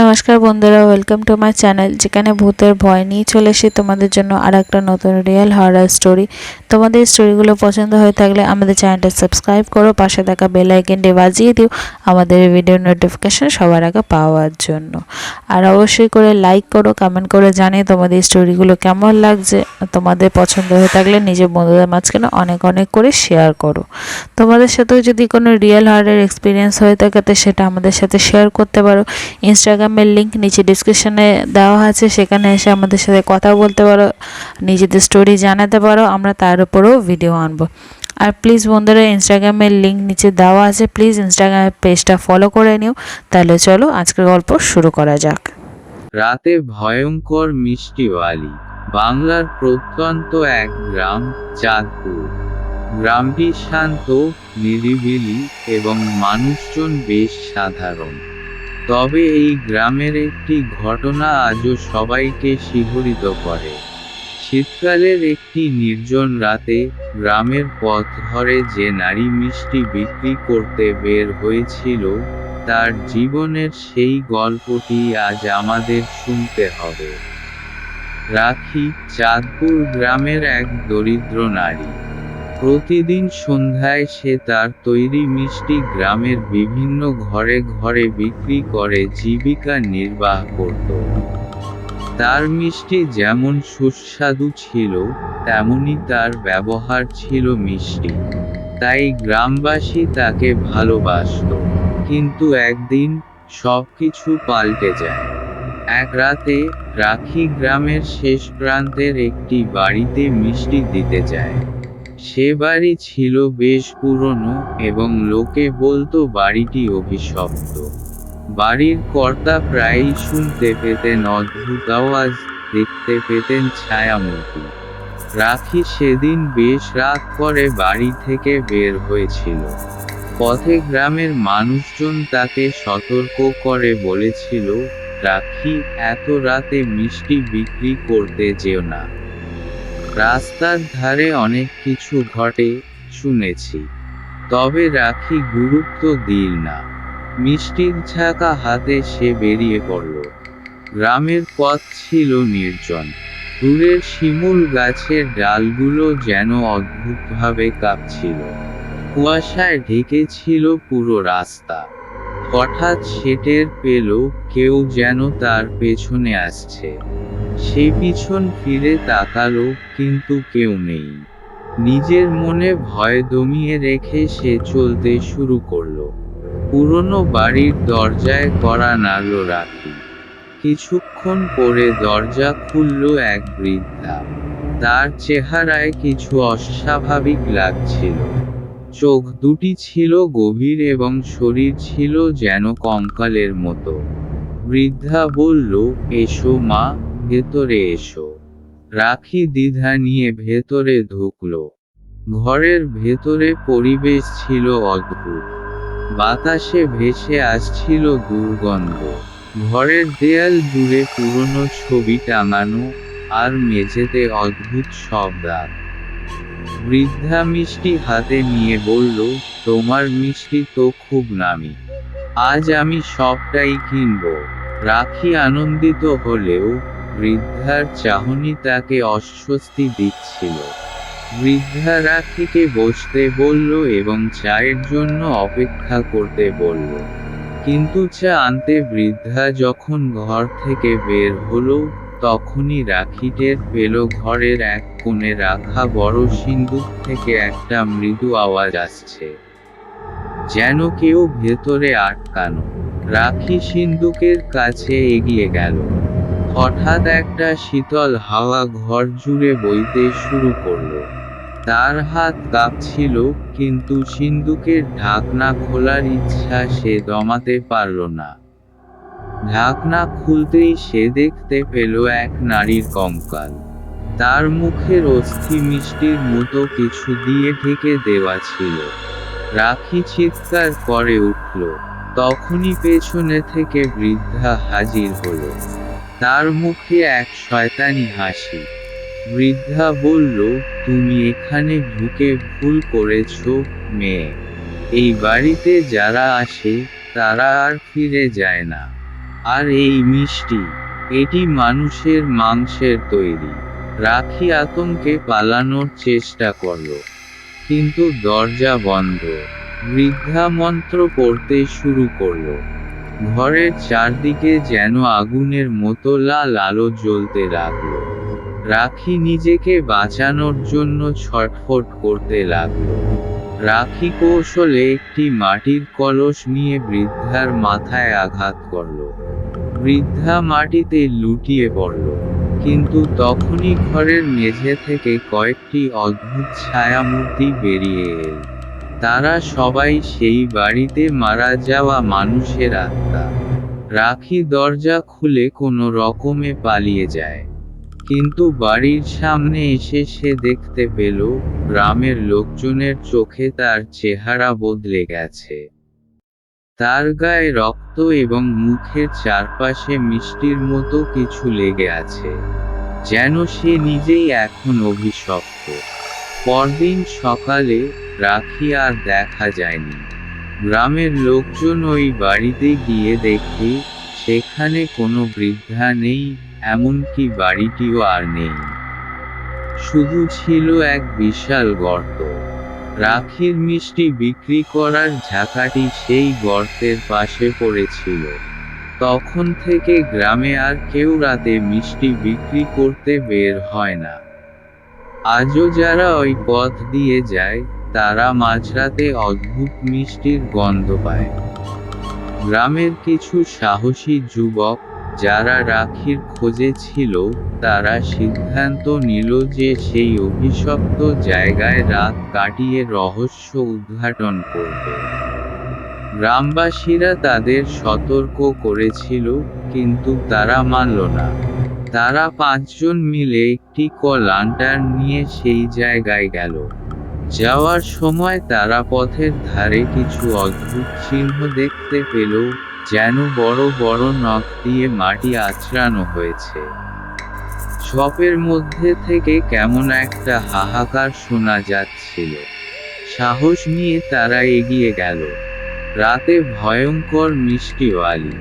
নমস্কার বন্ধুরা, welcome to my channel, যেখানে ভূতের ভয় নিয়ে চলে এসে তোমাদের জন্য আর একটা নতুন রিয়েল হরর স্টোরি। তোমাদের স্টোরিগুলো পছন্দ হয়ে থাকলে আমাদের চ্যানেলটা সাবস্ক্রাইব করো, পাশে থাকা বেল আইকনটি বাজিয়ে দিও আমাদের ভিডিও নোটিফিকেশন সবার আগে পাওয়ার জন্য। আর অবশ্যই করে লাইক করো, কমেন্ট করে জানিয়ে তোমাদের স্টোরিগুলো কেমন লাগছে। তোমাদের পছন্দ হয়ে থাকলে নিজের বন্ধুদের মাঝখানে অনেক অনেক করে শেয়ার করো। তোমাদের সাথেও যদি কোনো রিয়েল হরর এক্সপিরিয়েন্স হয়ে থাকে তো সেটা আমাদের সাথে শেয়ার করতে পারো। ইনস্টাগ্রামের লিঙ্ক নিচে ডিসক্রিপশনে দেওয়া আছে, সেখানে এসে আমাদের সাথে কথা বলতে পারো, নিজেদের স্টোরি জানাতে পারো, আমরা তার উপরেও ভিডিও আনবো। আর প্লিজ বন্ধুরা, ইনস্টাগ্রামের লিঙ্ক নিচে দেওয়া আছে, প্লিজ ইনস্টাগ্রামের পেজটা ফলো করে নিও। তাহলে চলো আজকের গল্প শুরু করা যাক। রাতে ভয়ঙ্কর মিষ্টি বালি। বাংলার প্রত্যন্ত এক গ্রাম, চাঁদপুর। গ্রামটি শান্ত, নিরিবিলি এবং মানুষজন বেশ সাধারণ। তবে এই গ্রামের একটি ঘটনা আজও সবাইকে শিহরিত করে। শীতকালের একটি নির্জন রাতে গ্রামের পথ ধরে যে নারী মিষ্টি বিক্রি করতে বের হয়েছিল, তার জীবনের সেই গল্পটি আজ আমাদের শুনতে হবে। রাখি চাঁদপুর গ্রামের এক দরিদ্র নারী। প্রতিদিন সন্ধ্যায় সে তার তৈরি মিষ্টি গ্রামের বিভিন্ন ঘরে ঘরে বিক্রি করে জীবিকা নির্বাহ করত। তার মিষ্টি যেমন সুস্বাদু ছিল, তেমনি তার ব্যবহার ছিল মিষ্টি। তাই গ্রামবাসী তাকে ভালোবাসত। কিন্তু একদিন সবকিছু পাল্টে যায়। এক রাতে রাখি গ্রামের শেষ প্রান্তের একটি বাড়িতে মিষ্টি দিতে যায়। সে বাড়ি ছিল বেশ পুরনো এবং লোকে বলতো বাড়িটি অভিশপ্ত। বাড়ির কর্তা প্রায়ই শুনতে পেতেন অদ্ভুত আওয়াজ, দেখতে পেতেন ছায়ামূর্তি। রাখি সেদিন বেশ রাত করে বাড়ি থেকে বের হয়েছিল। পথে গ্রামের মানুষজন তাকে সতর্ক করে বলেছিল, রাখি, এত রাতে মিষ্টি বিক্রি করতে যেও না। রাস্তার ধারে অনেক কিছু ঘটে, শুনেছি। তবে রাখি গুরুত্ব দিল না। মিষ্টির ঝাঁকা হাতে সে বেরিয়ে পড়ল। গ্রামের পথ ছিল নির্জন। দূরের শিমুল গাছের ডালগুলো যেন অদ্ভুতভাবে কাঁপছিল। কুয়াশায় ঢেকে ছিল পুরো রাস্তা। হঠাৎ সে টের পেল, কেউ যেন তার পেছনে আসছে। সে পিছন ফিরে তাকালো, কিন্তু কেউ নেই। নিজের মনে ভয় দমিয়ে রেখে সে চলতে শুরু করল। পুরনো বাড়ির দরজায় কড়া নাড়ল রাখি। কিছুক্ষণ পরে দরজা খুলল এক বৃদ্ধা। তার চেহারায় কিছু অস্বাভাবিক লাগছিল। চোখ দুটি ছিল গভীর এবং শরীর ছিল যেন কঙ্কালের মতো। বৃদ্ধা বলল, এসো মা, ভেতরে এসো। রাখি দ্বিধা নিয়ে ভেতরে ঢুকল। ঘরের ভেতরে পরিবেশ ছিল অদ্ভুত। বাতাসে ভেসে আসছিল দুর্গন্ধ। ঘরের দেয়াল জুড়ে পুরনো ছবি টাঙানো, আর মেঝেতে অদ্ভুত সব দাগ। বৃদ্ধা মিষ্টি হাতে নিয়ে বলল, তোমার মিষ্টি তো খুব নামি। আজ আমি সবটাই কিনব। রাখি আনন্দিত হলেও বৃদ্ধার চাহনি তাকে অস্বস্তি দিচ্ছিল। বৃদ্ধা রাখিকে বসতে বলল এবং চায়ের জন্য অপেক্ষা করতে বলল। কিন্তু চা আনতে বৃদ্ধা যখন ঘর থেকে বের হলো, তখনই রাখি টের পেল ঘরের এক কোণে রাখা বড় সিন্দুক থেকে একটা মৃদু আওয়াজ আসছে, যেন কেউ ভেতরে আটকানো। রাখি সিন্দুকের কাছে এগিয়ে গেল। হঠাৎ একটা শীতল হাওয়া ঘর জুড়ে বইতে শুরু করলো। তার হাত কাঁপছিল, কিন্তু সিন্দুকের ঢাকনা খোলার ইচ্ছা সে দমাতে পারল না। ঢাকনা খুলতেই সে দেখতে পেল এক নারীর কঙ্কাল। তার মুখের অস্থি মিষ্টির মতো কিছু দিয়ে ঢেকে দেওয়া ছিল। রাখি চিৎকার করে উঠল। তখনই পেছনে থেকে বৃদ্ধা হাজির হলো। তার মুখে এক শয়তানি হাসি। বৃদ্ধা বলল, তুমি এখানে ঢুকে ভুল করেছ, মেয়ে। এই বাড়িতে যারা আসে তারা আর ফিরে যায় না। আর এই মিষ্টি, এটি মানুষের মাংসের তৈরি। রাখি আতঙ্কে পালানোর চেষ্টা করল, কিন্তু দরজা বন্ধ। বৃদ্ধা মন্ত্র পড়তে শুরু করল। ঘরের চারদিকে যেন আগুনের মতো লাল আলো জ্বলতে লাগল। রাখি নিজেকে বাঁচানোর জন্য ছটফট করতে লাগল। রাখি কৌশলে একটি মাটির কলস নিয়ে বৃদ্ধার মাথায় আঘাত করল। বৃদ্ধা মাটিতে লুটিয়ে পড়ল, কিন্তু তখনই ঘরের মেঝে থেকে কয়েকটি অদ্ভুত ছায়ামূর্তি বেরিয়ে এল। তারা সবাই সেই বাড়িতে মারা যাওয়া মানুষের আত্মা। রাখি দরজা খুলে কোনো রকমে পালিয়ে যায়, কিন্তু বাড়ির সামনে এসে সে দেখতে পেল গ্রামের লোকজনের চোখে তার চেহারা বদলে গেছে। তার গায়ে রক্ত এবং মুখের চারপাশে মিষ্টির মতো কিছু লেগে আছে, যেন সে নিজেই এখন অভিশপ্ত। পরদিন সকালে রাখি আর দেখা যায়নি। গ্রামের লোকজন ওই বাড়িতে গিয়ে দেখে সেখানে কোনো বৃদ্ধা নেই, এমনকি বাড়িটিও আর নেই। শুধু ছিল এক বিশাল গর্ত। রাখির মিষ্টি বিক্রি করার ঝাঁকাটি সেই গর্তের পাশে পড়েছিল। তখন থেকে গ্রামে আর কেউ রাতে মিষ্টি বিক্রি করতে বের হয় না। আজও যারা ওই পথ দিয়ে যায়, তারা মাঝরাতে অদ্ভুত মিষ্টির গন্ধ পায়। গ্রামের কিছু সাহসী যুবক, যারা রাখির খোঁজে ছিল, তারা সিদ্ধান্ত নিল যে সেই অভিশপ্ত জায়গায় রাত কাটিয়ে রহস্য উদ্ঘাটন করবে। গ্রামবাসীরা তাদের সতর্ক করেছিল, কিন্তু তারা মানল না। তারা 5 জন মিলে একটি লান্টার্ন নিয়ে সেই জায়গায় গেল। যাওয়ার সময় তারা পথের ধারে কিছু অদ্ভুত চিহ্ন দেখতে পেল, যেন বড় বড় নখ দিয়ে মাটি আঁচড়ানো হয়েছে। ঝোপের মধ্যে থেকে কেমন একটা হাহাকার শোনা যাচ্ছিল। সাহস নিয়ে তারা এগিয়ে গেল। রাতে ভয়ঙ্কর মিষ্টিওয়ালি